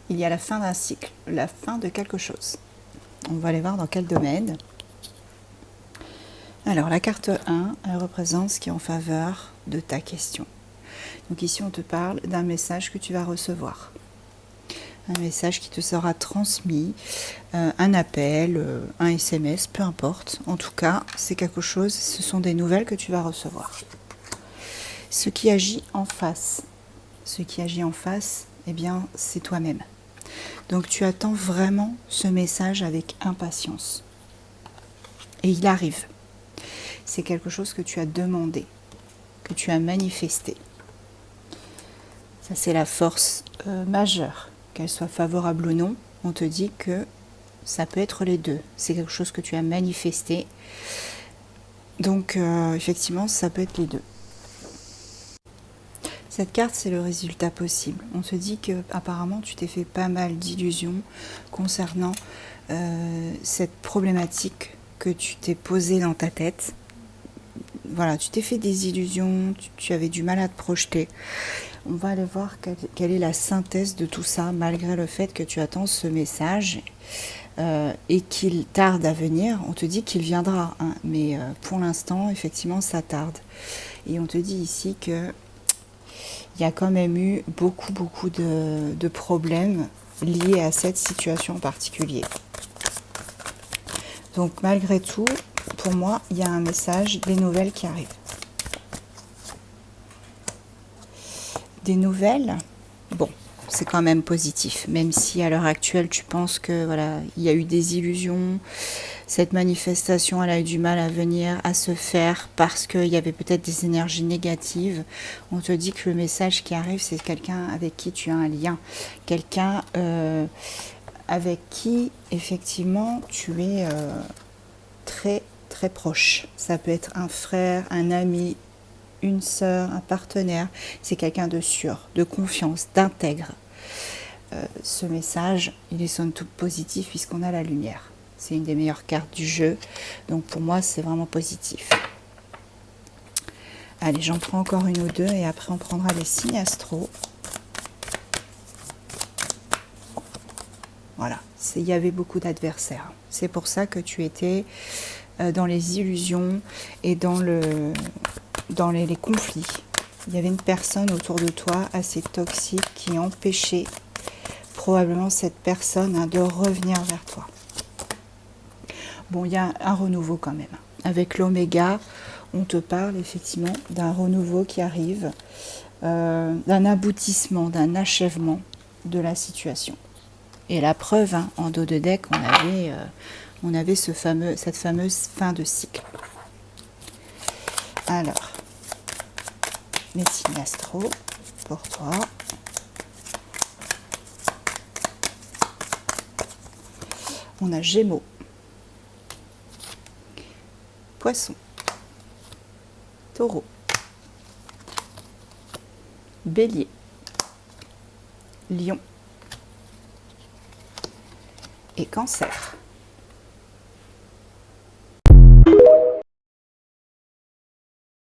il y a la fin d'un cycle, la fin de quelque chose. On va aller voir dans quel domaine. Alors, la carte 1, elle représente ce qui est en faveur de ta question. Donc ici, on te parle d'un message que tu vas recevoir. Un message qui te sera transmis, un appel, un SMS, peu importe. En tout cas, c'est quelque chose, ce sont des nouvelles que tu vas recevoir. Ce qui agit en face, eh bien, c'est toi-même. Donc tu attends vraiment ce message avec impatience. Et il arrive. C'est quelque chose que tu as demandé, que tu as manifesté. Ça, c'est la force majeure. Qu'elle soit favorable ou non, on te dit que ça peut être les deux. C'est quelque chose que tu as manifesté. Donc, effectivement, ça peut être les deux. Cette carte, c'est le résultat possible. On te dit que apparemment, tu t'es fait pas mal d'illusions concernant cette problématique que tu t'es posée dans ta tête. Voilà, tu t'es fait des illusions, tu avais du mal à te projeter. On va aller voir quelle est la synthèse de tout ça, malgré le fait que tu attends ce message et qu'il tarde à venir. On te dit qu'il viendra, hein, mais pour l'instant, effectivement, ça tarde. Et on te dit ici que il y a quand même eu beaucoup de problèmes liés à cette situation en particulier. Donc, malgré tout, pour moi, il y a un message, des nouvelles qui arrivent. Des nouvelles, bon, c'est quand même positif, même si à l'heure actuelle tu penses que voilà, il y a eu des illusions, cette manifestation elle a eu du mal à venir, à se faire parce qu'il y avait peut-être des énergies négatives. On te dit que le message qui arrive, c'est quelqu'un avec qui tu as un lien, quelqu'un avec qui effectivement tu es très proche. Ça peut être un frère, un ami, une sœur, un partenaire, c'est quelqu'un de sûr, de confiance, d'intègre. Ce message, il est somme toute positif puisqu'on a la lumière. C'est une des meilleures cartes du jeu, donc pour moi c'est vraiment positif. Allez, j'en prends encore une ou deux et après on prendra les signes astro. Voilà, il y avait beaucoup d'adversaires. C'est pour ça que tu étais dans les illusions et dans les conflits. Il y avait une personne autour de toi assez toxique qui empêchait probablement cette personne de revenir vers toi. Bon, il y a un renouveau quand même. Avec l'oméga, on te parle effectivement d'un renouveau qui arrive, d'un aboutissement, d'un achèvement de la situation. Et la preuve, hein, en dos de deck, on avait cette fameuse fin de cycle. Alors, mes signes astro pour toi. On a Gémeaux, Poisson, Taureau, Bélier, Lion et Cancer.